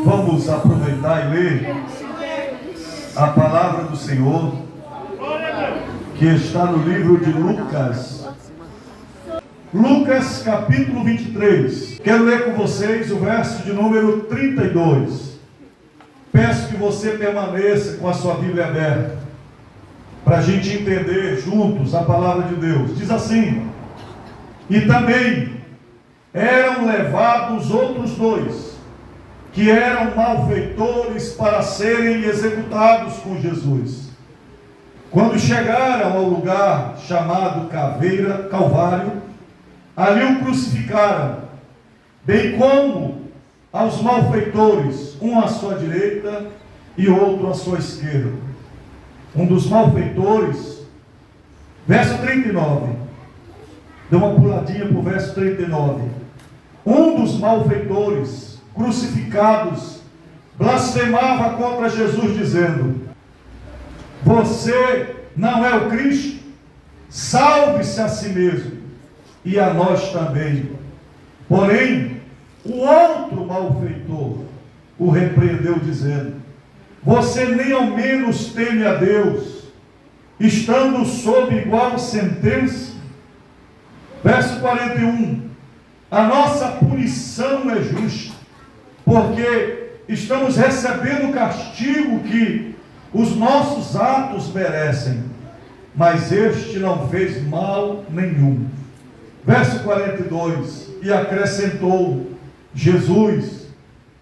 Vamos aproveitar e ler a palavra do Senhor, que está no livro de Lucas. Lucas capítulo 23. Quero ler com vocês o verso de número 32. Peço que você permaneça com a sua Bíblia aberta, para a gente entender juntos a palavra de Deus. Diz assim: e também eram levados outros dois, que eram malfeitores, para serem executados com Jesus. Quando chegaram ao lugar chamado Calvário, ali o crucificaram, bem como aos malfeitores, um à sua direita e outro à sua esquerda. Um dos malfeitores, verso 39, dê uma puladinha para o verso 39. Um dos malfeitores crucificados blasfemava contra Jesus, dizendo: você não é o Cristo? Salve-se a si mesmo e a nós também. Porém, o outro malfeitor o repreendeu, dizendo: você nem ao menos teme a Deus, estando sob igual sentença? Verso 41. A nossa punição é justa, porque estamos recebendo o castigo que os nossos atos merecem, mas este não fez mal nenhum. Verso 42. E acrescentou Jesus: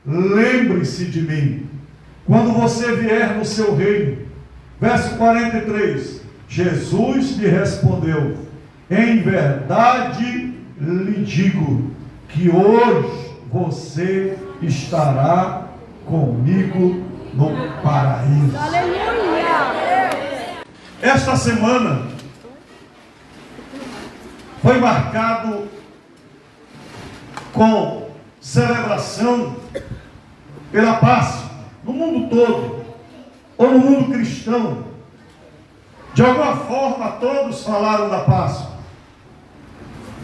lembre-se de mim quando você vier no seu reino. Verso 43. Jesus lhe respondeu: em verdade lhe digo que hoje você estará comigo no paraíso. Aleluia! Esta semana foi marcado com celebração pela Páscoa no mundo todo, ou no mundo cristão. De alguma forma todos falaram da Páscoa.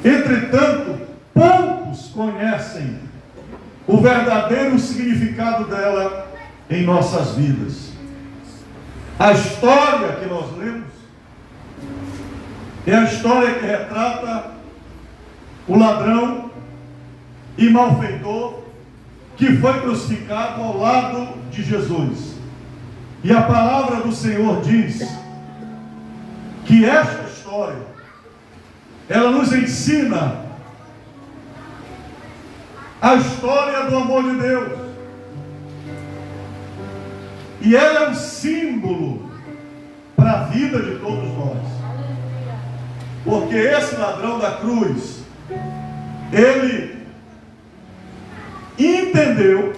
Entretanto, poucos conhecem o verdadeiro significado dela em nossas vidas. A história que nós lemos é a história que retrata o ladrão e malfeitor que foi crucificado ao lado de Jesus. E a palavra do Senhor diz que esta história, ela nos ensina a história do amor de Deus. E ela é um símbolo para a vida de todos nós. Porque esse ladrão da cruz, ele entendeu,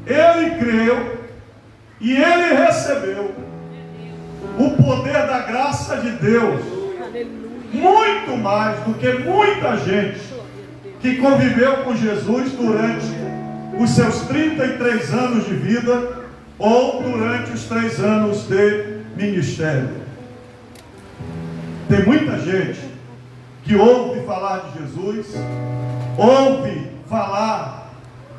ele creu e ele recebeu o poder da graça de Deus, muito mais do que muita gente que conviveu com Jesus durante os seus 33 anos de vida ou durante os 3 anos de ministério. Tem muita gente que ouve falar de Jesus, ouve falar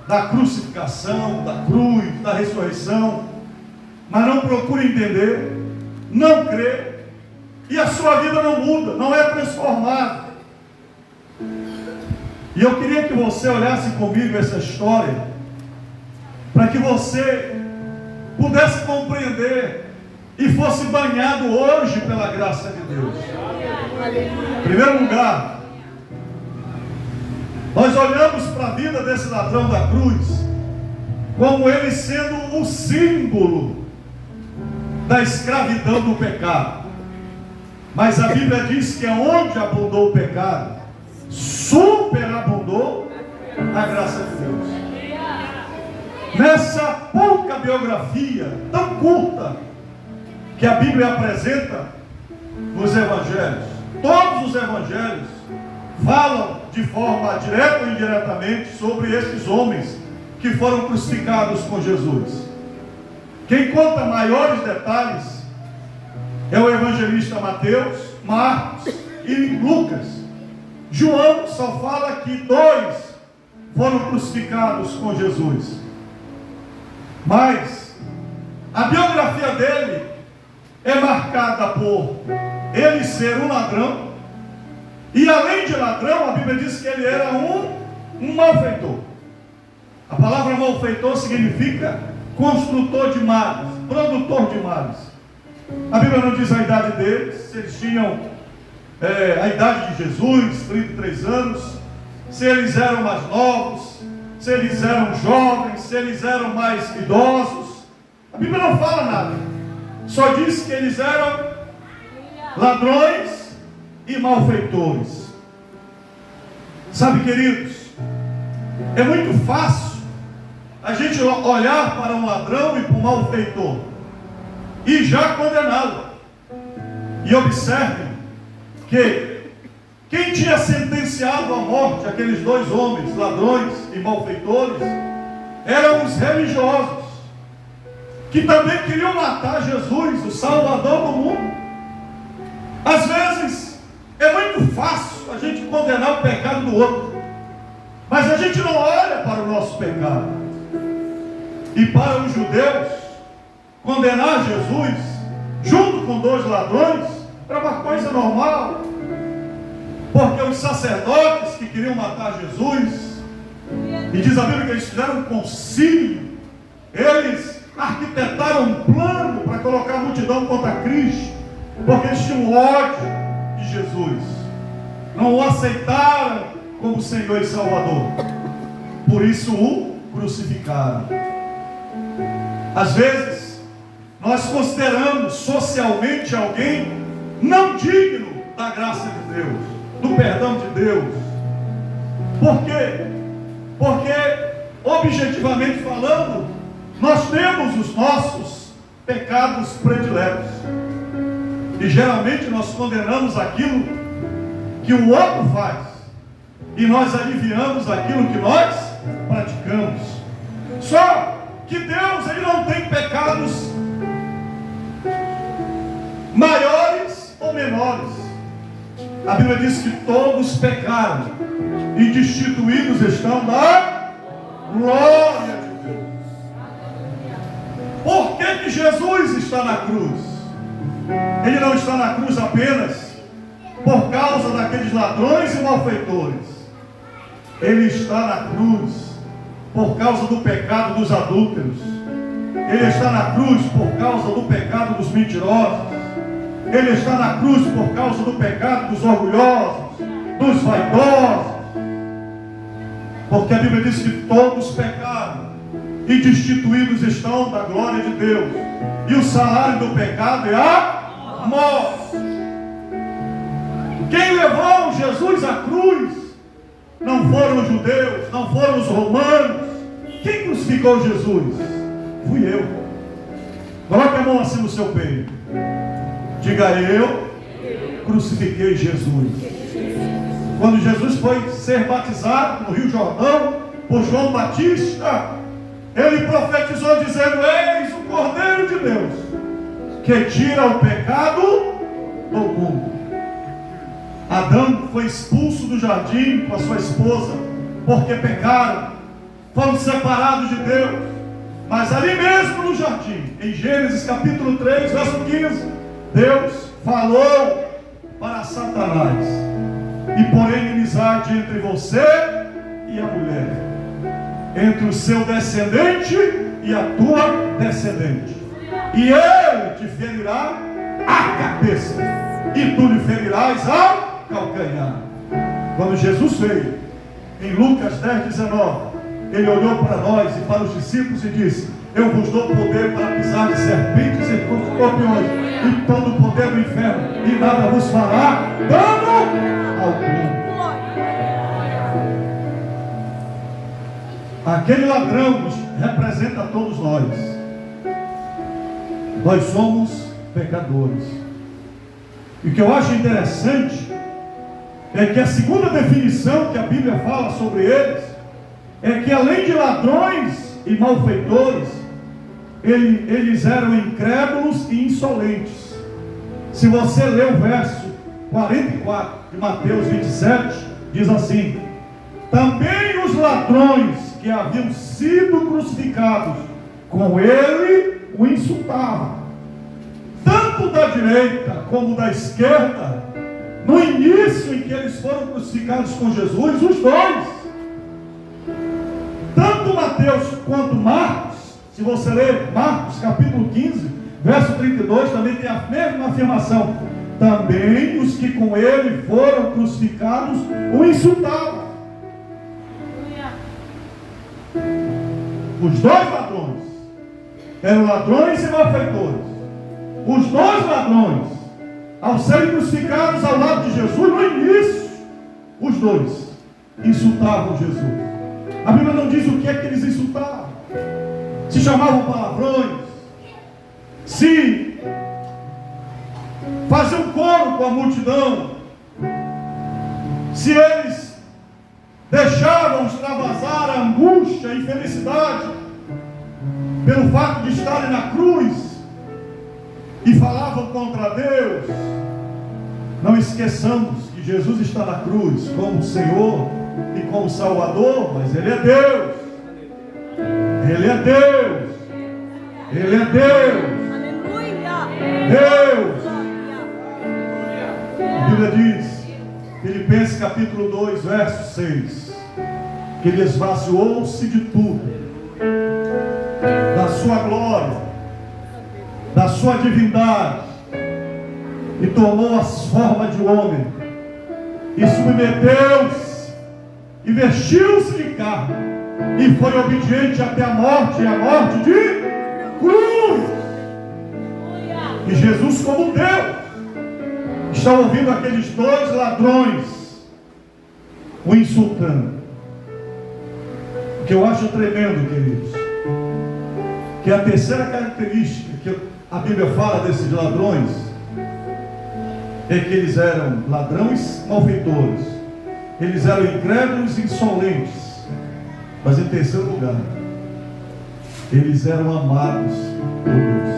da crucificação, da cruz, da ressurreição, mas não procura entender, não crê, e a sua vida não muda, não é transformada. E eu queria que você olhasse comigo essa história, para que você pudesse compreender e fosse banhado hoje pela graça de Deus. Em primeiro lugar, nós olhamos para a vida desse ladrão da cruz como ele sendo o símbolo da escravidão do pecado. Mas a Bíblia diz que onde abundou o pecado, superabundou a graça de Deus. Nessa pouca biografia, tão curta, que a Bíblia apresenta nos evangelhos, todos os evangelhos falam de forma direta ou indiretamente sobre esses homens que foram crucificados com Jesus. Quem conta maiores detalhes é o evangelista Mateus, Marcos e Lucas. João só fala que 2 foram crucificados com Jesus. Mas a biografia dele é marcada por ele ser um ladrão, e além de ladrão, a Bíblia diz que ele era um malfeitor. A palavra malfeitor significa construtor de males, produtor de males. A Bíblia não diz a idade deles, se eles tinham a idade de Jesus, 33 anos, se eles eram mais novos, se eles eram jovens, se eles eram mais idosos. A Bíblia não fala nada, só diz que eles eram ladrões e malfeitores. Sabe, queridos, é muito fácil a gente olhar para um ladrão e para um malfeitor e já condená-lo. E observe que quem tinha sentenciado à morte aqueles dois homens, ladrões e malfeitores, eram os religiosos, que também queriam matar Jesus, o Salvador do mundo. Às vezes é muito fácil a gente condenar o pecado do outro, mas a gente não olha para o nosso pecado. E para os judeus, condenar Jesus junto com dois ladrões era uma coisa normal, porque os sacerdotes que queriam matar Jesus, e diz a Bíblia que eles fizeram um concílio, eles arquitetaram um plano para colocar a multidão contra Cristo, porque eles tinham ódio de Jesus, não o aceitaram como Senhor e Salvador, por isso o crucificaram. Às vezes nós consideramos socialmente alguém não digno da graça de Deus, do perdão de Deus. Por quê? Porque objetivamente falando, nós temos os nossos pecados prediletos, e geralmente nós condenamos aquilo que o outro faz, e nós aliviamos aquilo que nós praticamos. Só que Deus, Ele não tem pecados maiores ou menores. A Bíblia diz que todos pecaram e destituídos estão da glória de Deus. Por que Jesus está na cruz? Ele não está na cruz apenas por causa daqueles ladrões e malfeitores. Ele está na cruz por causa do pecado dos adúlteros. Ele está na cruz por causa do pecado dos mentirosos. Ele está na cruz por causa do pecado dos orgulhosos, dos vaidosos. Porque a Bíblia diz que todos pecaram e destituídos estão da glória de Deus. E o salário do pecado é a morte. Quem levou Jesus à cruz não foram os judeus, não foram os romanos. Quem crucificou Jesus? Fui eu. Coloque a mão assim no seu peito. Diga: eu crucifiquei Jesus. Quando Jesus foi ser batizado no Rio Jordão por João Batista, ele profetizou dizendo: eis o Cordeiro de Deus, que tira o pecado do mundo. Adão foi expulso do jardim com a sua esposa, porque pecaram, foram separados de Deus. Mas ali mesmo no jardim, em Gênesis capítulo 3, verso 15, Deus falou para Satanás: e porém inimizade entre você e a mulher, entre o seu descendente e a tua descendente, e ele te ferirá a cabeça, e tu lhe ferirás ao calcanhar. Quando Jesus veio, em Lucas 10:19, ele olhou para nós e para os discípulos e disse: eu vos dou poder para pisar de serpentes e escorpiões e todo o poder do inferno, e nada vos fará dano algum. Aquele ladrão nos representa a todos nós. Nós somos pecadores. E o que eu acho interessante é que a segunda definição que a Bíblia fala sobre eles é que, além de ladrões e malfeitores, eles eram incrédulos e insolentes. Se você ler o verso 44 de Mateus 27, diz assim: também os ladrões que haviam sido crucificados com ele o insultavam, tanto da direita como da esquerda. No início em que eles foram crucificados com Jesus, os dois, tanto Mateus quanto Marcos, se você ler Marcos capítulo 15, verso 32, também tem a mesma afirmação. Também os que com ele foram crucificados o insultavam. Os dois ladrões eram ladrões e malfeitores. Os dois ladrões, ao serem crucificados ao lado de Jesus, no início, os dois insultavam Jesus. A Bíblia não diz o que é que eles insultavam. Se chamavam palavrões, se faziam coro com a multidão, se eles deixavam extravasar a angústia e infelicidade pelo fato de estarem na cruz e falavam contra Deus. Não esqueçamos que Jesus está na cruz como Senhor e como Salvador, mas Ele é Deus. Ele é Deus. Ele é Deus. Deus. A Bíblia diz, Filipenses capítulo 2, verso 6, que Ele esvaziou-se de tudo, da sua glória, da sua divindade, e tomou as formas de homem, e submeteu-se, e vestiu-se de carne, e foi obediente até a morte, e a morte de cruz. E Jesus, como Deus, está ouvindo aqueles dois ladrões o insultando. O que eu acho tremendo, queridos, que a terceira característica que a Bíblia fala desses ladrões é que eles eram ladrões malfeitores, eles eram incrédulos e insolentes, mas em terceiro lugar, eles eram amados por Deus.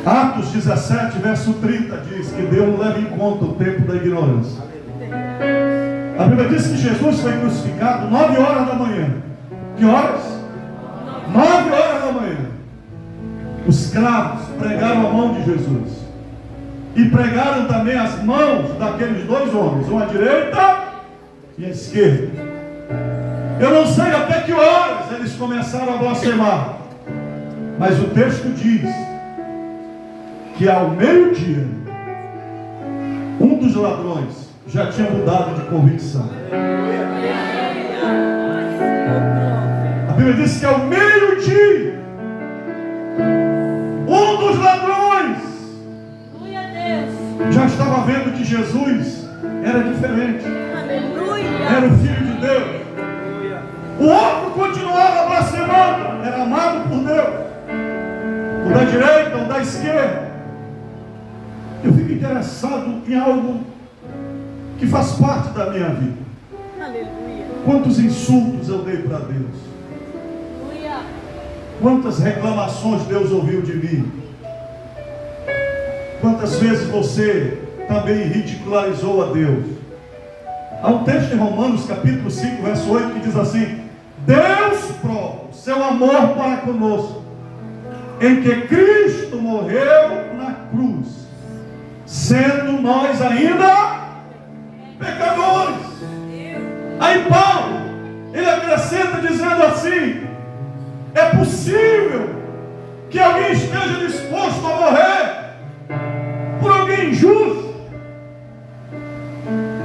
Atos 17, verso 30 diz que Deus não leva em conta o tempo da ignorância. A Bíblia diz que Jesus foi crucificado 9 horas da manhã. Que horas? 9 horas da manhã. Os cravos pregaram a mão de Jesus e pregaram também as mãos daqueles dois homens, uma à direita e à esquerda. Eu não sei até que horas eles começaram a blasfemar, mas o texto diz que ao meio-dia um dos ladrões já tinha mudado de convicção. A Bíblia diz que ao meio-dia um dos ladrões já estava vendo que Jesus era diferente, era o Filho de Deus. O outro continuava blasfemando, era amado por Deus, o da direita, o da esquerda. Eu fico interessado em algo que faz parte da minha vida. Aleluia. Quantos insultos eu dei para Deus? Aleluia. Quantas reclamações Deus ouviu de mim? Quantas vezes você também ridicularizou a Deus? Há um texto em Romanos capítulo 5, verso 8, que diz assim: Deus prova o seu amor para conosco, em que Cristo morreu na cruz, sendo nós ainda pecadores. Aí Paulo, ele acrescenta dizendo assim: é possível que alguém esteja disposto a morrer por alguém injusto?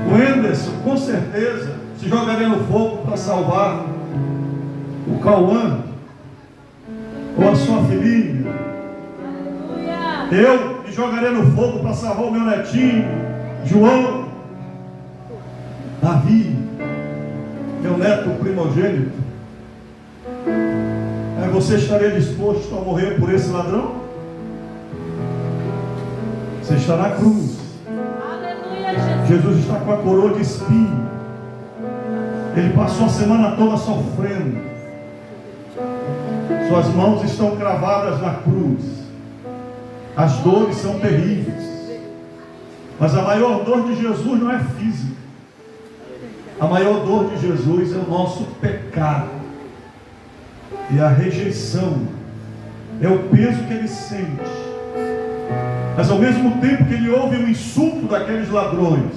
O Anderson, com certeza, se jogaria no fogo para salvar o Cauã ou a sua filhinha. Eu me jogaria no fogo para salvar o meu netinho João, Davi, meu neto primogênito. Aí você estaria disposto a morrer por esse ladrão? Você está na cruz. Aleluia, Jesus está com a coroa de espinho. Ele passou a semana toda sofrendo. Suas mãos estão cravadas na cruz. As dores são terríveis. Mas a maior dor de Jesus não é física. A maior dor de Jesus é o nosso pecado. E a rejeição é o peso que ele sente. Mas ao mesmo tempo que ele ouve o insulto daqueles ladrões,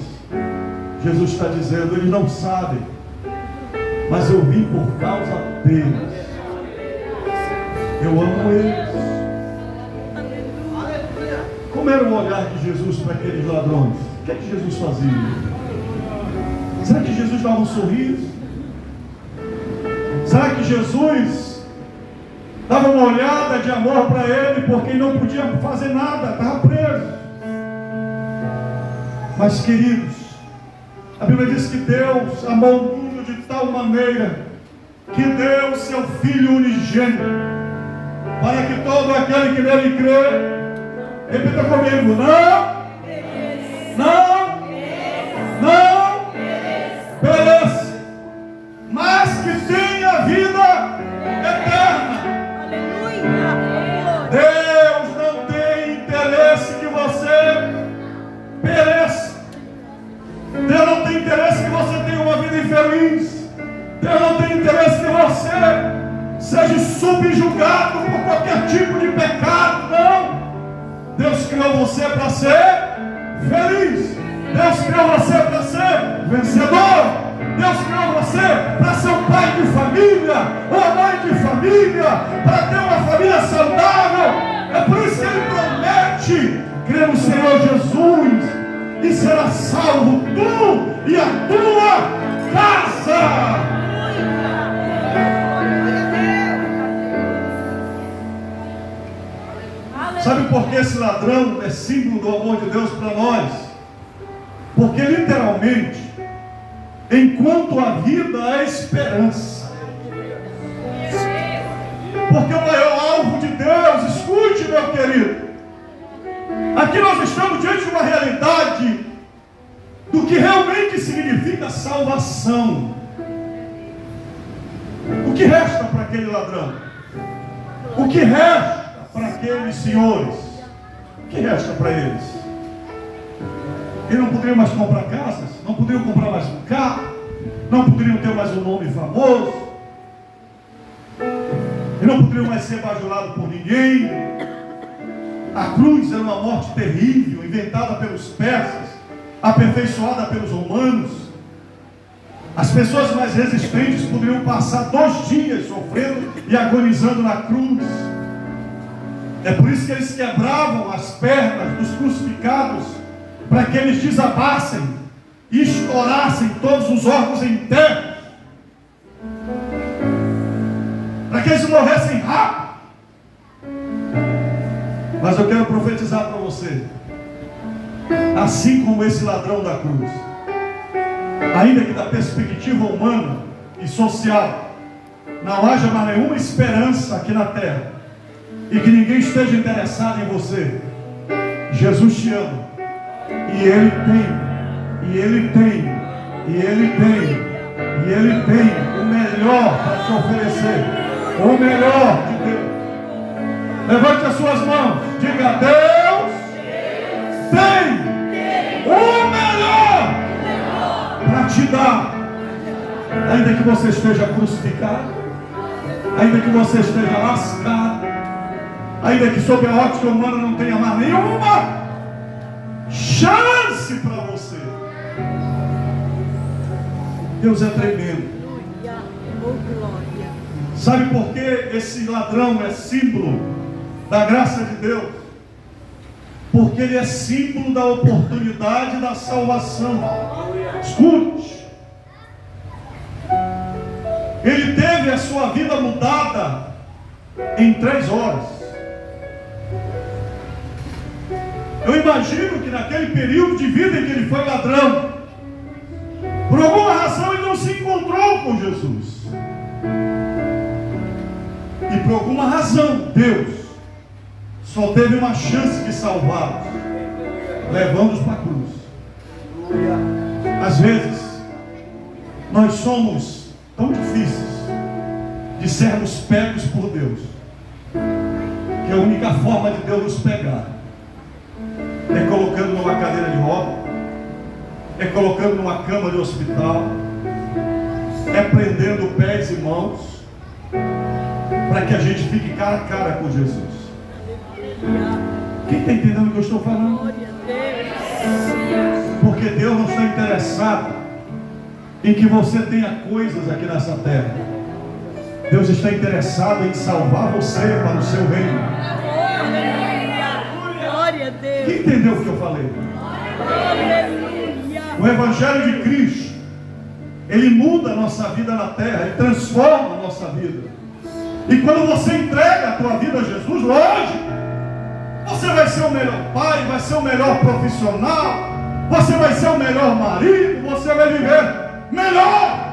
Jesus está dizendo: eles não sabem, mas eu vim por causa deles. Eu amo eles. Como era o olhar de Jesus para aqueles ladrões? O que é que Jesus fazia? Será que Jesus dava um sorriso? Será que Jesus dava uma olhada de amor para ele, porque ele não podia fazer nada, estava preso? Mas, queridos, a Bíblia diz que Deus amou o mundo de tal maneira que deu seu Filho unigênito, para que todo aquele que nele crê, repita comigo: não pereça, mas que tenha vida eterna. Deus não tem interesse que você pereça. Deus não tem interesse que você tenha uma vida infeliz. Deus não tem interesse que você seja subjugado por qualquer tipo de pecado. Não. Deus criou você para ser feliz. Deus criou você para ser vencedor. Deus criou você para ser um pai de família, uma mãe de família, para ter uma família saudável. É por isso que Ele promete crer no Senhor Jesus e será salvo tu e a tua casa. Sabe por que esse ladrão é símbolo do amor de Deus para nós? Porque literalmente, enquanto a vida é esperança. Porque o maior alvo de Deus, escute, meu querido, aqui nós estamos diante de uma realidade do que realmente significa salvação. O que resta para aquele ladrão? O que resta para aqueles senhores? O que resta para eles? Eles não poderiam mais comprar casas, não poderiam comprar mais um carro, não poderiam ter mais um nome famoso, eles não poderiam mais ser bajulados por ninguém. A cruz era uma morte terrível, inventada pelos persas, aperfeiçoada pelos romanos. As pessoas mais resistentes poderiam passar 2 dias sofrendo e agonizando na cruz. É por isso que eles quebravam as pernas dos crucificados, para que eles desabassem e estourassem todos os órgãos internos, para que eles morressem rápido. Mas eu quero profetizar para você, assim como esse ladrão da cruz, ainda que da perspectiva humana e social não haja mais nenhuma esperança aqui na terra, e que ninguém esteja interessado em você, Jesus te ama. E Ele tem, e Ele tem, e Ele tem, e Ele tem o melhor para te oferecer. O melhor de Deus. Levante as suas mãos. Diga: Deus tem o melhor para te dar. Ainda que você esteja crucificado, ainda que você esteja lascado, ainda que sob a ótica humana não tenha mais nenhuma chance para você. Deus é tremendo. Sabe por que esse ladrão é símbolo da graça de Deus? Porque ele é símbolo da oportunidade da salvação. Escute. Ele teve a sua vida mudada em 3 horas. Eu imagino que naquele período de vida em que ele foi ladrão, por alguma razão ele não se encontrou com Jesus. E por alguma razão Deus só teve uma chance de salvá-los, levando-os para a cruz. Às vezes nós somos tão difíceis de sermos pegos por Deus, que a única forma de Deus nos pegar é colocando numa cadeira de roda, é colocando numa cama de hospital, repreendendo pés e mãos, para que a gente fique cara a cara com Jesus. Quem está entendendo o que eu estou falando? Glória a Deus. Porque Deus não está interessado em que você tenha coisas aqui nessa terra. Deus está interessado em salvar você para o seu reino. Glória a Deus. Quem entendeu o que eu falei? Aleluia. O Evangelho de Cristo, ele muda a nossa vida na terra, ele transforma a nossa vida. E quando você entrega a tua vida a Jesus, lógico, você vai ser o melhor pai, vai ser o melhor profissional, você vai ser o melhor marido, você vai viver melhor.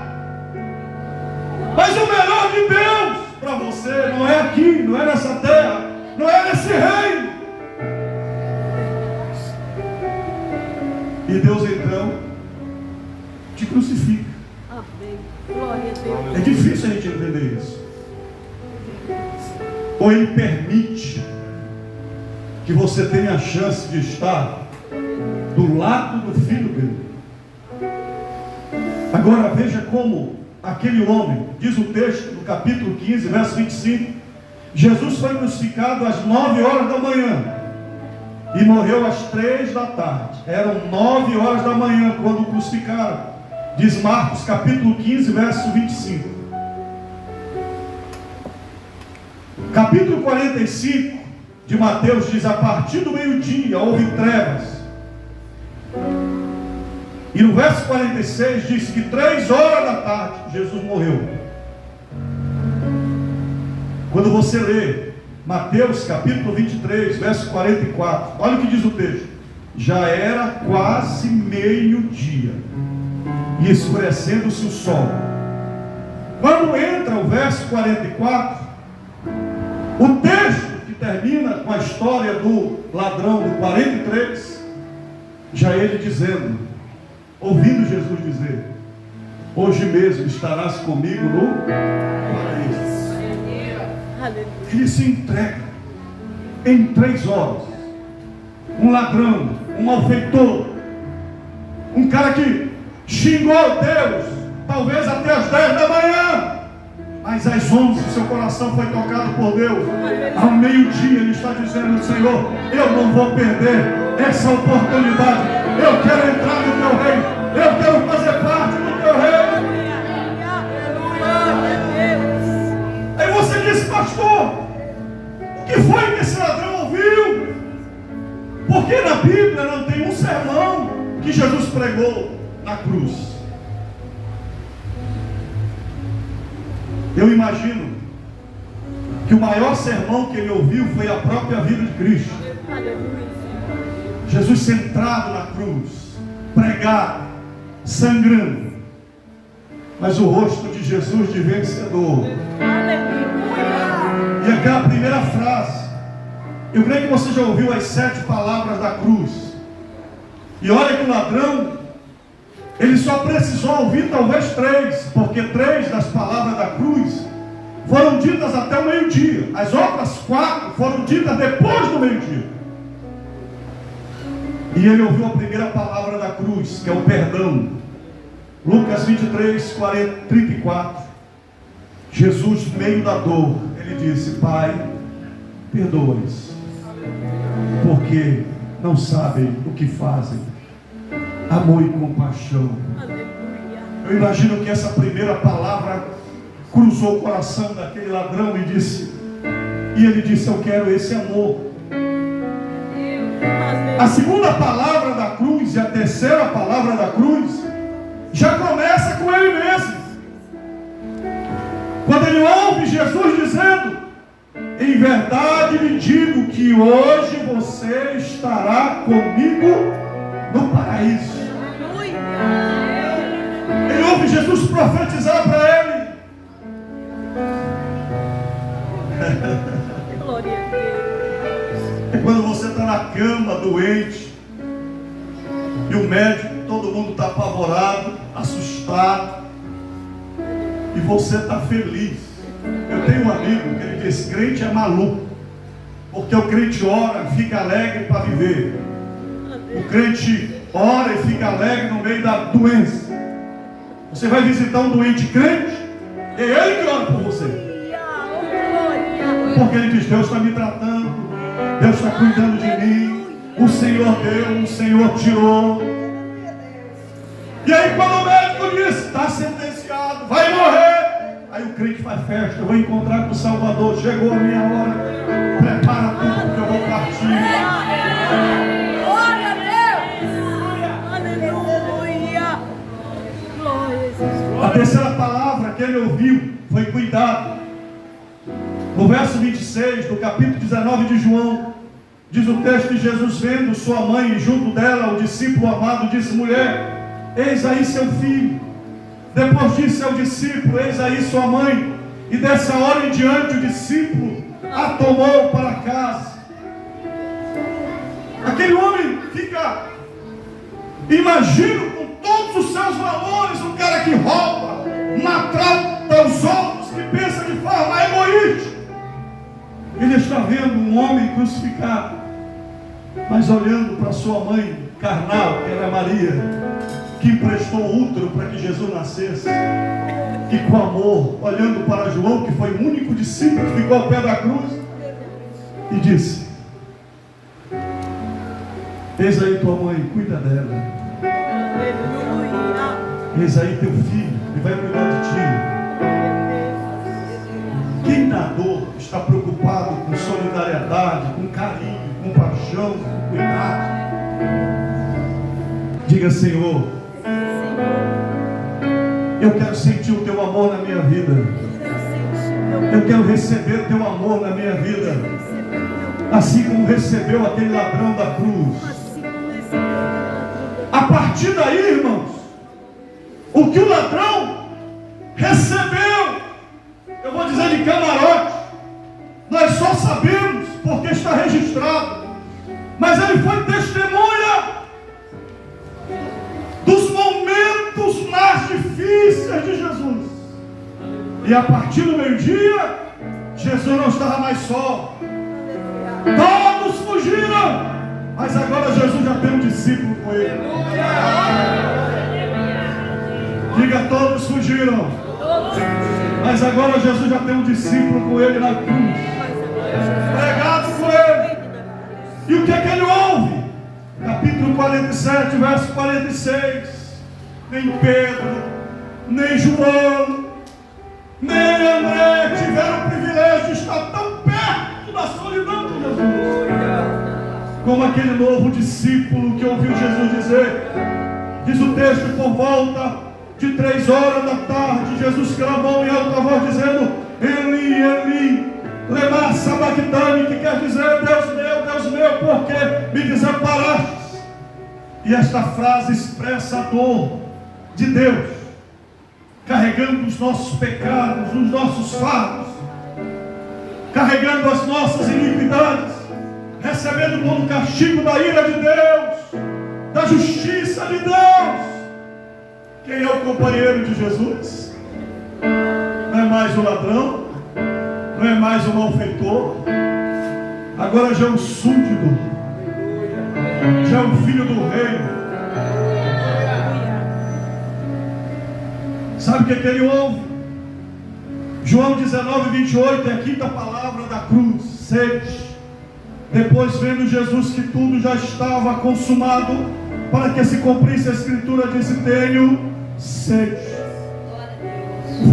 Mas o melhor de Deus para você não é aqui, não é nessa terra, não é nesse reino. E Deus então te crucifica. Amém. Glória a Deus. É difícil a gente entender isso. Ou Ele permite que você tenha a chance de estar do lado do Filho dele. Agora veja como aquele homem, diz o texto no capítulo 15, verso 25, Jesus foi crucificado às 9 horas da manhã e morreu às 3 da tarde. Eram 9 horas da manhã quando o crucificaram. Diz Marcos capítulo 15, verso 25. Capítulo 45 de Mateus diz: a partir do meio-dia houve trevas. E no verso 46 diz que 3 horas da tarde Jesus morreu. Quando você lê Mateus capítulo 23, verso 44, olha o que diz o texto: já era quase meio-dia e escurecendo-se o sol. Quando entra o verso 44, o texto que termina com a história do ladrão do 43, já ele dizendo, ouvindo Jesus dizer: hoje mesmo estarás comigo no paraíso. Aleluia. Ele se entrega em 3 horas. Um ladrão, um malfeitor, um cara que xingou Deus talvez até as 10 da manhã, mas às 11 seu coração foi tocado por Deus. Ao meio-dia ele está dizendo: Senhor, eu não vou perder essa oportunidade. Eu quero entrar no teu reino, eu quero fazer parte do teu reino. Glória a Deus. Aí você diz: pastor, o que foi que esse ladrão ouviu? Porque na Bíblia não tem um sermão que Jesus pregou na cruz. Eu imagino que o maior sermão que ele ouviu foi a própria vida de Cristo. Aleluia. Jesus centrado na cruz, pregado, sangrando, mas o rosto de Jesus de vencedor. Aleluia. E aquela primeira frase, eu creio que você já ouviu as 7 palavras da cruz. E olha que o ladrão, ele só precisou ouvir talvez 3, porque 3 das palavras da cruz foram ditas até o meio-dia. As outras 4 foram ditas depois do meio-dia. E ele ouviu a primeira palavra da cruz, que é o perdão. Lucas 23, 34. Jesus, no meio da dor, ele disse: Pai, perdoa-lhes, porque não sabem o que fazem. Amor e compaixão. Aleluia. Eu imagino que essa primeira palavra cruzou o coração daquele ladrão e ele disse: eu quero esse amor. A segunda palavra da cruz e a terceira palavra da cruz já começa com ele mesmo. Quando ele ouve Jesus dizendo: em verdade lhe digo que hoje você estará comigo no paraíso. Ele ouve Jesus profetizar para ele. Glória a Deus. É quando você está na cama doente e o médico, todo mundo está apavorado, assustado, e você está feliz. Eu tenho um amigo que ele diz: crente é maluco, porque o crente ora e fica alegre para viver. O crente ora e fica alegre no meio da doença. Você vai visitar um doente crente, é ele que ora por você. Porque ele diz: Deus está me tratando, Deus está cuidando de mim, o Senhor deu, o Senhor tirou. E aí quando o médico diz: está sentenciado, vai morrer, aí o crente faz festa: eu vou encontrar com o Salvador, chegou a minha hora, prepara tudo porque eu vou partir. Glória a Deus! Aleluia! Glória a Jesus! A terceira palavra que ele ouviu foi cuidado. No verso 26 do capítulo 19 de João, diz o texto que Jesus, vendo sua mãe e junto dela o discípulo amado, disse: mulher, eis aí seu filho. Depois disse ao discípulo: eis aí sua mãe. E dessa hora em diante o discípulo a tomou para casa. Aquele homem fica, imagino, com todos os seus valores, um cara que rouba, maltrata os outros, que pensa de forma egoísta. Ele está vendo um homem crucificado, mas olhando para sua mãe carnal, que era Maria, que emprestou o útero para que Jesus nascesse, e com amor, olhando para João, que foi o único discípulo que ficou ao pé da cruz, e disse: eis aí tua mãe, cuida dela. Eis aí teu filho, ele vai cuidar de ti. Quem na dor está preocupado com solidariedade, com carinho, com paixão, com cuidado. Diga: Senhor, eu quero sentir o teu amor na minha vida. Eu quero receber teu amor na minha vida, assim como recebeu aquele ladrão da cruz. A partir daí, irmãos, o que o ladrão recebeu, eu vou dizer de camarote, nós só sabemos porque está registrado, mas ele foi testemunha dos momentos mais difíceis de Jesus. E a partir do meio-dia, Jesus não estava mais só. Todos fugiram, mas agora Jesus já tem um discípulo com ele. Diga: todos fugiram, mas agora Jesus já tem um discípulo com ele na cruz, pregado com ele. E o que é que ele ouve? Capítulo 47, verso 46. Nem Pedro, nem João, nem André tiveram o privilégio de estar tão perto da solidão de Jesus, como aquele novo discípulo que ouviu Jesus dizer. Diz o texto: por volta de 3 horas da tarde, Jesus clamou em alta voz, dizendo: Eli, Eli, lema sabachthani, que quer dizer: Deus meu, por que me desamparastes? E esta frase expressa a dor de Deus, carregando os nossos pecados, os nossos fardos, carregando as nossas iniquidades, recebendo todo o castigo da ira de Deus, da justiça de Deus. Quem é o companheiro de Jesus? Não é mais o ladrão, não é mais o malfeitor, agora já é um súdito, já é um filho do reino. Sabe o que ele ouve? João 19, 28 é a quinta palavra da cruz: sede. Depois, vendo Jesus que tudo já estava consumado, para que se cumprisse a escritura, disse: tenho sede.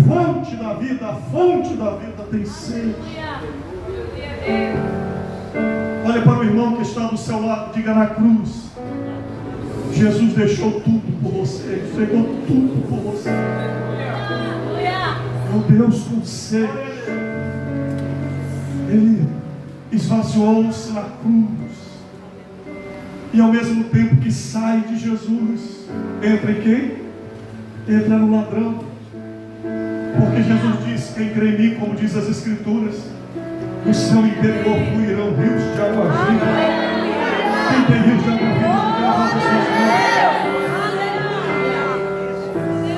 Fonte da vida, a fonte da vida tem sede. Olha para o irmão que está do seu lado, diga: na cruz Jesus deixou tudo por você, entregou tudo por você. O Deus com sede, Ele esvaziou-se na cruz, e ao mesmo tempo que sai de Jesus, entra em quem? Entra no ladrão. Porque Jesus disse: quem crê em mim, como diz as Escrituras, do seu interior fluirão rios de água viva. Quem tem rios de água viva, que lava as suas mãos.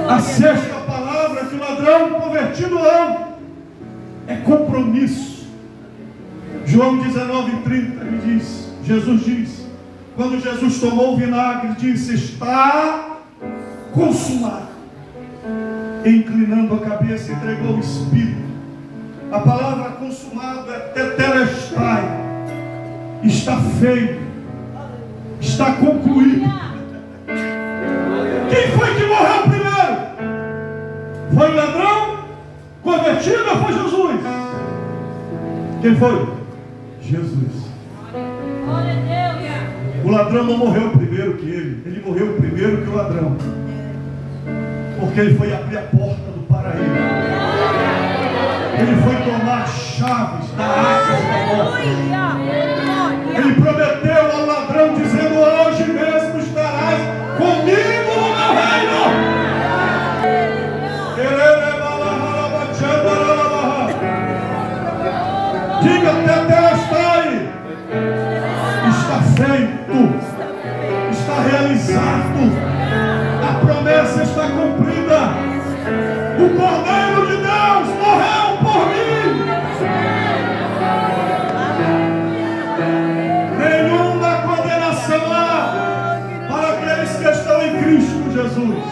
A sexta palavra que o ladrão convertido ama é compromisso. João 19:30 ele diz, Jesus diz, quando Jesus tomou o vinagre, disse: está consumado. inclinando a cabeça, entregou o Espírito. A palavra consumado é tetelestai. Está feito. Está concluído. Quem foi que morreu primeiro? Foi o ladrão convertido ou foi Jesus? Quem foi? Jesus. O ladrão não morreu primeiro que ele. Ele morreu primeiro que o ladrão. Porque ele foi abrir a porta do paraíso. Ele foi tomar as chaves da arca da morte. Ele prometeu ao ladrão, dizendo: hoje mesmo estarás comigo no meu reino. Diga: tetelestai. Está feito. Está realizado. A promessa está cumprida. O Cordeiro de Deus morreu por mim. Nenhuma condenação há para aqueles que estão em Cristo Jesus.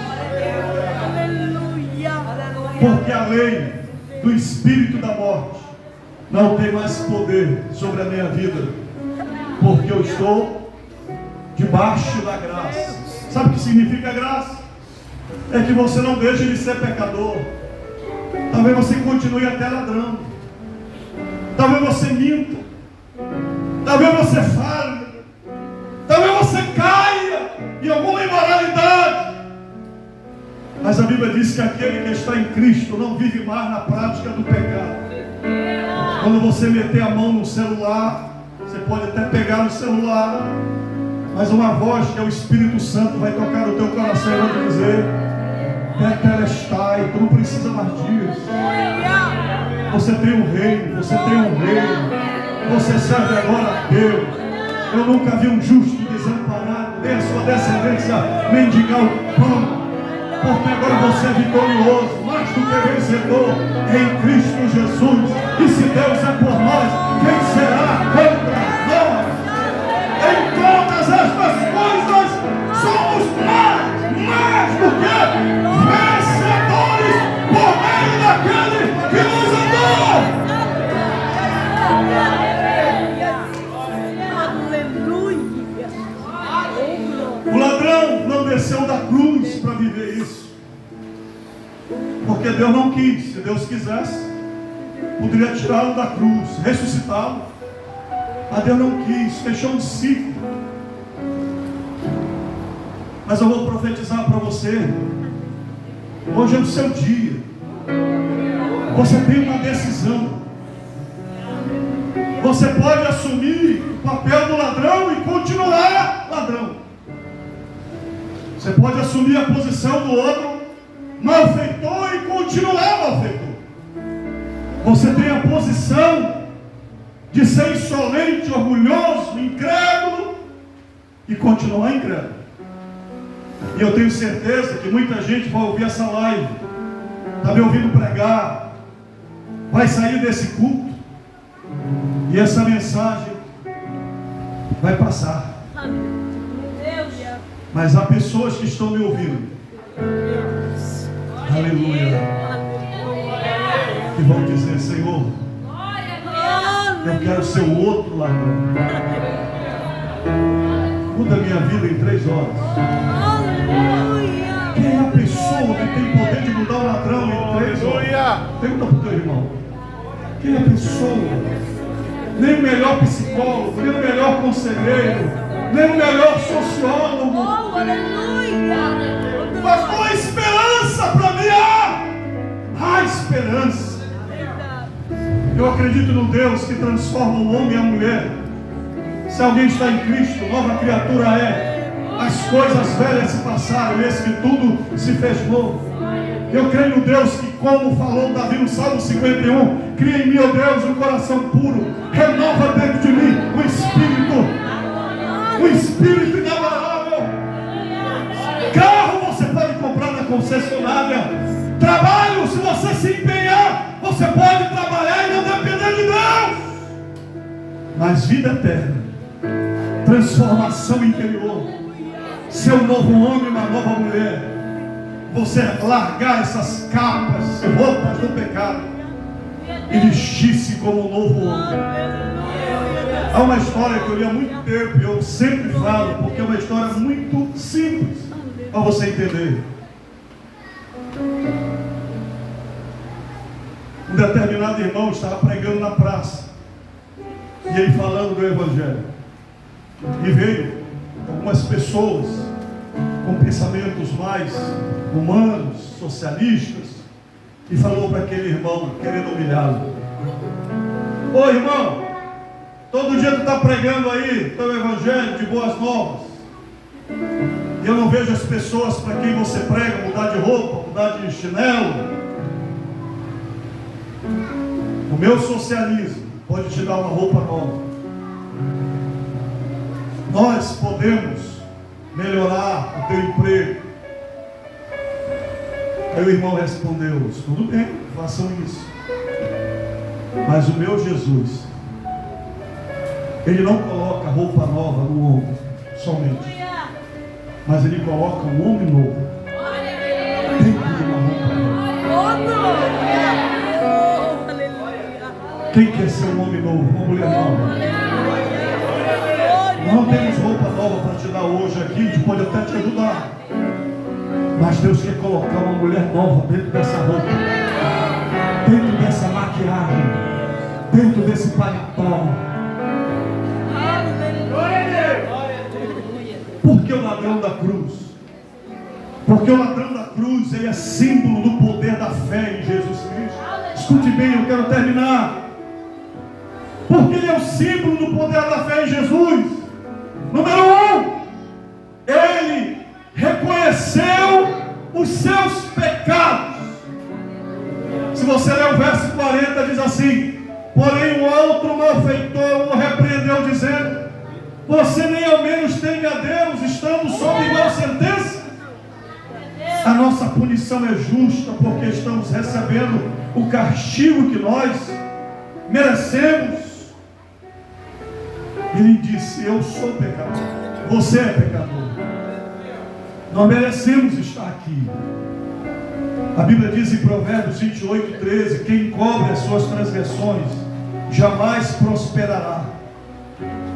Porque a lei do espírito da morte não tem mais poder sobre a minha vida. Porque eu estou debaixo da graça. Sabe o que significa graça? É que você não deixe de ser pecador. Talvez você continue até ladrão. Talvez você minta. Talvez você fale. Talvez você caia em alguma imoralidade. Mas a Bíblia diz que aquele que está em Cristo não vive mais na prática do pecado. Quando você meter a mão no celular, você pode até pegar no celular, mas uma voz que é o Espírito Santo vai tocar no teu coração e vai te dizer: tetelestai, tu não precisa mais disso. Você tem um reino, você tem um reino, você serve agora a Deus. Eu nunca vi um justo desamparado, nem a sua descendência mendigar o pão. Porque agora você é vitorioso, mais do que vencedor em Cristo Jesus. E se Deus é por nós, quem será contra nós? Em todas estas coisas somos mais do que vencedores por meio daquele que nos amou. O ladrão não desceu da cruz para viver isso. Porque Deus não quis. Se Deus quisesse, poderia tirá-lo da cruz, ressuscitá-lo. Mas Deus não quis, fechou um ciclo. Mas eu vou profetizar para você. Hoje é o seu dia. Você tem uma decisão. Você pode assumir o papel do ladrão e continuar ladrão. Você pode assumir a posição do outro malfeitor e continuar malfeitor. Você tem a posição de ser insolente, orgulhoso, incrédulo e continuar incrédulo. E eu tenho certeza que muita gente vai ouvir essa live, está me ouvindo pregar, vai sair desse culto e essa mensagem vai passar. Mas há pessoas que estão me ouvindo, aleluia, que vão dizer: Senhor, eu quero ser o outro ladrão. Muda minha vida em 3 horas. Quem é a pessoa que tem poder de mudar o ladrão em 3 horas? Pergunta para o teu irmão. Quem é a pessoa? Nem o melhor psicólogo, nem o melhor conselheiro, nem o melhor sociólogo. Mas qual a esperança para mim? Há esperança. Eu acredito no Deus que transforma o homem e a mulher. Se alguém está em Cristo, nova criatura é. As coisas velhas se passaram, eis que tudo se fez novo. Eu creio no Deus que, como falou Davi no Salmo 51, cria em mim, ó Deus, um coração puro, renova dentro de mim o espírito inabalável. Carro você pode comprar na concessionária. Trabalho, se você se empenhar, você pode trabalhar e não depender de Deus. Mas vida eterna, transformação interior, ser um novo homem, uma nova mulher, você largar essas capas, roupas do pecado e vestir-se como um novo homem. Há uma história que eu li há muito tempo e eu sempre falo, porque é uma história muito simples para você entender. Um determinado irmão estava pregando na praça e ele falando do Evangelho, e veio algumas pessoas com pensamentos mais humanos, socialistas, e falou para aquele irmão, querendo humilhá-lo: ô irmão, todo dia tu está pregando aí teu Evangelho de boas novas, e eu não vejo as pessoas para quem você prega mudar de roupa, mudar de chinelo. O meu socialismo pode te dar uma roupa nova. Nós podemos melhorar o teu emprego. Aí o irmão respondeu: tudo bem, façam isso. Mas o meu Jesus, ele não coloca roupa nova no homem somente, mas ele coloca um homem novo dentro de uma roupa nova. Quem quer ser um homem novo, uma mulher nova? Não temos roupa nova para te dar hoje aqui, a gente pode até te ajudar, mas Deus quer colocar uma mulher nova dentro dessa roupa, dentro dessa maquiagem, dentro desse paletó. Por que o ladrão da cruz? Porque o ladrão da cruz, ele é símbolo do poder da fé em Jesus Cristo. Escute bem, eu quero terminar. Porque ele é o símbolo do poder da fé em Jesus. Número 1, ele reconheceu os seus pecados. Se você ler o verso 40, diz assim: porém o outro malfeitor o repreendeu, dizendo: você nem ao menos teme a Deus, estando sob igual sentença? A nossa punição é justa, porque estamos recebendo o castigo que nós merecemos. Ele disse: eu sou pecador, você é pecador, nós merecemos estar aqui. A Bíblia diz em Provérbios 28:13: quem cobre as suas transgressões jamais prosperará,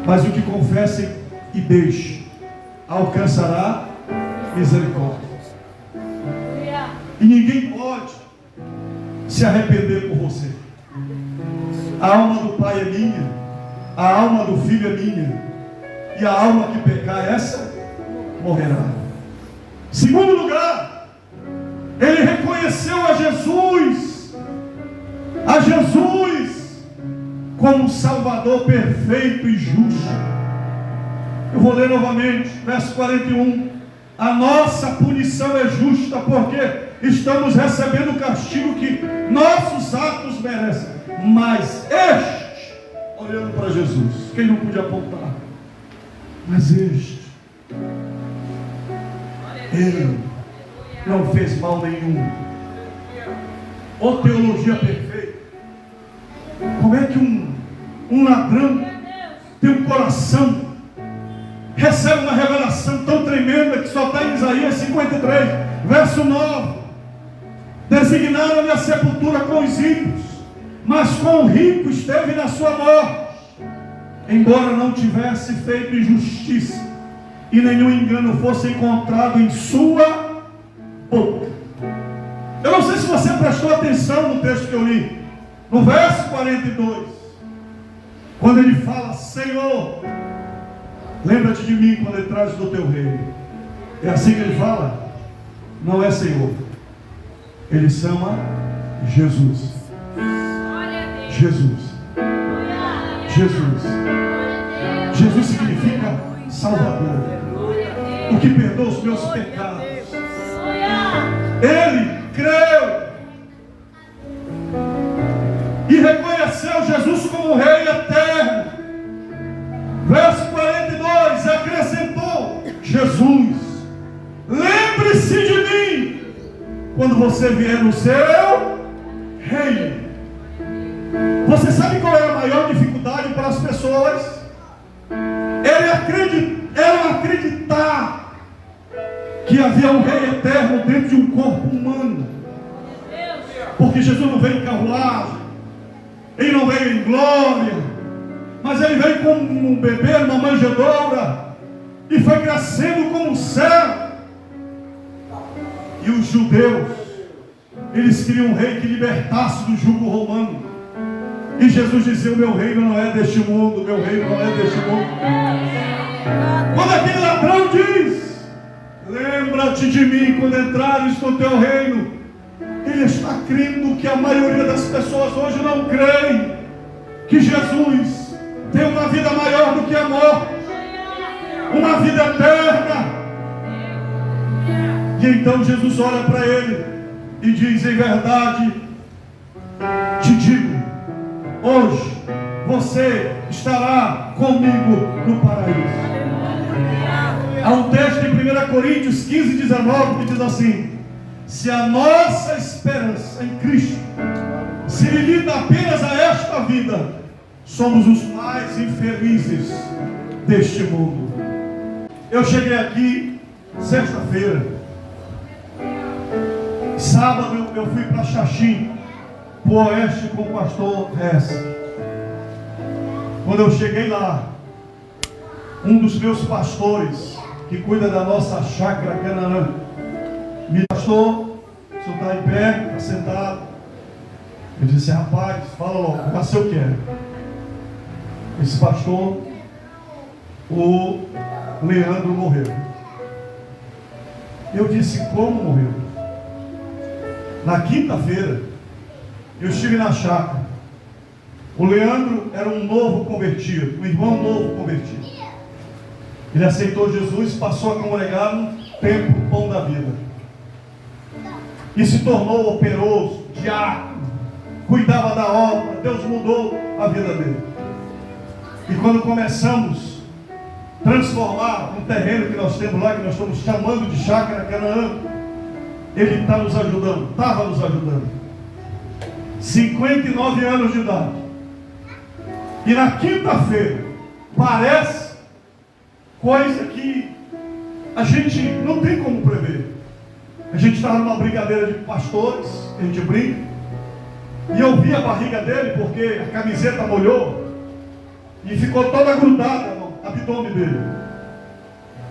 mas o que confessa e deixa alcançará misericórdia. E ninguém pode se arrepender por você. A alma do pai é minha, a alma do filho é minha, e a alma que pecar, essa morrerá. Segundo lugar, ele reconheceu a Jesus como um Salvador perfeito e justo. Eu vou ler novamente, verso 41. A nossa punição é justa, porque estamos recebendo o castigo que nossos atos merecem. Mas este, olhando para Jesus, quem não podia apontar, mas este, ele não fez mal nenhum. Ô teologia perfeita! Como é que um ladrão tem um coração, recebe uma revelação tão tremenda que só está em Isaías 53, verso 9: designaram-lhe a sepultura com os ímpios, mas com o rico esteve na sua morte, embora não tivesse feito injustiça e nenhum engano fosse encontrado em sua boca. Eu não sei se você prestou atenção no texto que eu li, no verso 42, quando ele fala: Senhor, lembra-te de mim quando ele traz do teu reino. É assim que ele fala? Não é Senhor, ele chama Jesus. Jesus. Jesus. Jesus significa Salvador, o que perdoa os meus pecados. Ele creu e reconheceu Jesus como Rei eterno. Verso 42, acrescentou Jesus: lembre-se de mim quando você vier no seu reino. Você sabe qual é a maior dificuldade para as pessoas? Elas acreditar que que havia um rei eterno dentro de um corpo humano. Porque Jesus não veio em carruagem, ele não veio em glória, mas ele veio como um bebê numa manjedoura e foi crescendo como o céu. E os judeus, eles queriam um rei que libertasse do jugo romano. E Jesus dizia: o meu reino não é deste mundo, o meu reino não é deste mundo. Quando aquele ladrão diz: lembra-te de mim quando entrares no teu reino, ele está crendo que a maioria das pessoas hoje não creem que Jesus tem uma vida maior do que a morte, uma vida eterna. E então Jesus olha para ele e diz: em verdade te digo, hoje você estará comigo no paraíso. Há um texto em 1 Coríntios 15, 19 que diz assim: se a nossa esperança em Cristo se limita apenas a esta vida, somos os mais infelizes deste mundo. Eu cheguei aqui sexta-feira. Sábado eu fui para Xaxim, para o oeste, com o pastor Hess. Quando eu cheguei lá, um dos meus pastores, que cuida da nossa chácara Canaã, me pastor, o senhor está em pé, está sentado. Eu disse: rapaz, fala logo, já sei o que é. Esse pastor, o Leandro, morreu. Eu disse: como morreu? Na quinta-feira, eu estive na chácara. O Leandro era um novo convertido, um irmão novo convertido. Ele aceitou Jesus, passou a congregar no templo Pão da Vida. E se tornou operoso, diácono, cuidava da obra. Deus mudou a vida dele. E quando começamos a transformar um terreno que nós temos lá, que nós estamos chamando de chácara Canaã, ele está nos ajudando, estava nos ajudando. 59 anos de idade. E na quinta-feira, parece coisa que a gente não tem como prever. A gente estava numa brincadeira de pastores, a gente brinca, e eu vi a barriga dele, porque a camiseta molhou, e ficou toda grudada no abdômen dele.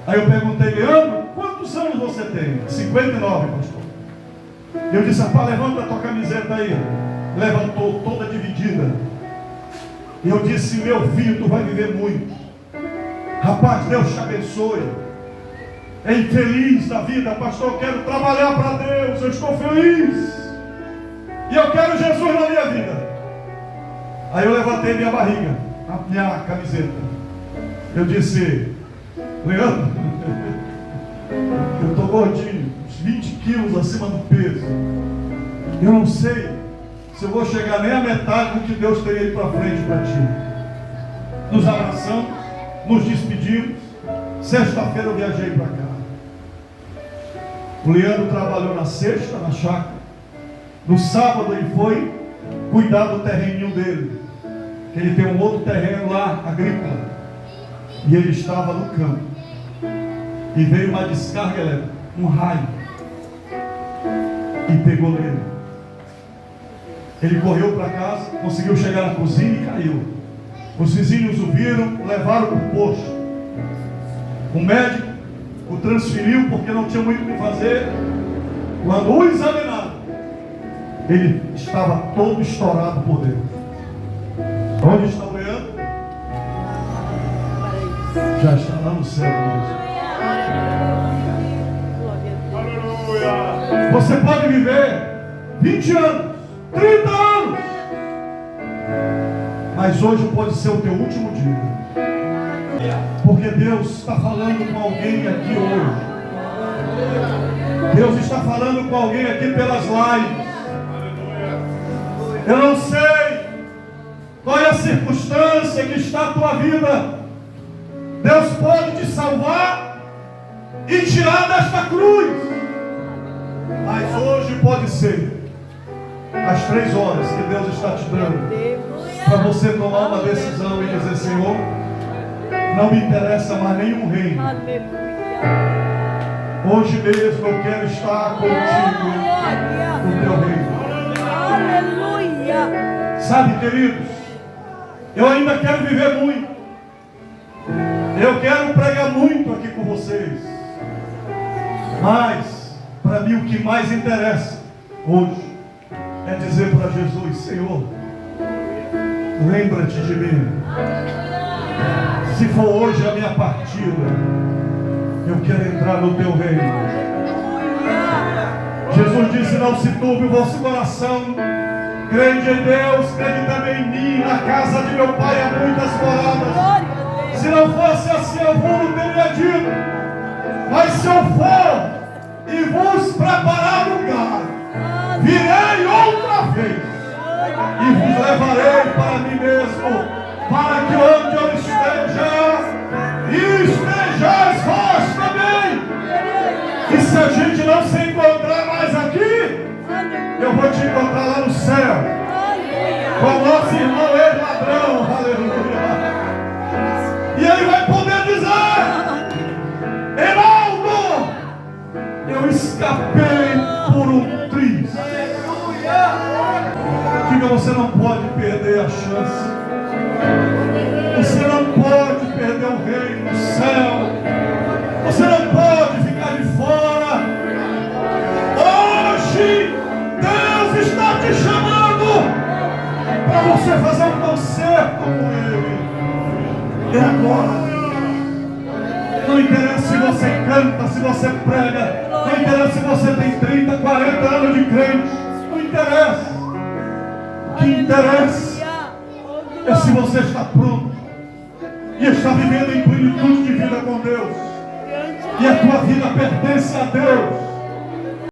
Aí eu perguntei: Leandro, quantos anos você tem? 59, pastor. Eu disse: rapaz, levanta a tua camiseta aí. Levantou, toda dividida. E eu disse: meu filho, tu vai viver muito. Rapaz, Deus te abençoe. É infeliz da vida, pastor. Eu quero trabalhar para Deus, eu estou feliz. E eu quero Jesus na minha vida. Aí eu levantei minha barriga, a minha camiseta. Eu disse: Leandro, eu estou gordinho, uns 20 quilos acima do peso. Eu não sei se eu vou chegar nem a metade do que Deus tem aí para frente para ti. Nos abraçamos, nos despedimos. Sexta-feira eu viajei para cá. O Leandro trabalhou na sexta, na chácara. No sábado ele foi cuidar do terreninho dele. Ele tem um outro terreno lá, agrícola. E ele estava no campo. E veio uma descarga elétrica, um raio. E pegou nele. Ele correu para casa, conseguiu chegar na cozinha e caiu. Os vizinhos o viram, levaram para o posto. O médico o transferiu porque não tinha muito o que fazer. Quando o examinaram, ele estava todo estourado por dentro. Onde está o Leandro? Já está lá no céu. Aleluia. Você pode viver 20 anos, 30 anos, mas hoje pode ser o teu último dia. Porque Deus está falando com alguém aqui hoje. Deus está falando com alguém aqui pelas lives. Eu não sei qual é a circunstância que está a tua vida. Deus pode te salvar e tirar desta cruz. Mas hoje pode ser às 3 horas que Deus está te dando para você tomar uma decisão e dizer: Senhor, não me interessa mais nenhum reino. Hoje mesmo eu quero estar contigo no teu reino. Aleluia. Sabe, queridos, eu ainda quero viver muito. Eu quero pregar muito aqui com vocês. Mas, para mim, o que mais interessa hoje é dizer para Jesus: Senhor, lembra-te de mim. Se for hoje a minha partida, eu quero entrar no teu reino. Jesus disse: não se turbe o vosso coração. Crede em Deus, crede também em mim. Na casa de meu Pai há muitas moradas. Se não fosse assim, eu vos teria dito. Mas se eu for e vos preparar lugar, virei outra vez e vos levarei para mim mesmo, para que onde eu esteja, estejais vós também. E se a gente não se encontrar mais aqui, eu vou te encontrar lá no céu, com o nosso irmão ex-ladrão. Aleluia. E ele vai poder dizer: Heraldo, eu escapei por um triz. Diga: você não pode perder a chance. Você não pode perder o reino do céu. Você não pode ficar de fora. Hoje Deus está te chamando para você fazer um concerto com Ele. É agora. Não interessa se você canta, se você prega. Não interessa se você tem 30, 40 anos de crente. Não interessa. O que interessa é se você está pronto e está vivendo em plenitude de vida com Deus. E a tua vida pertence a Deus.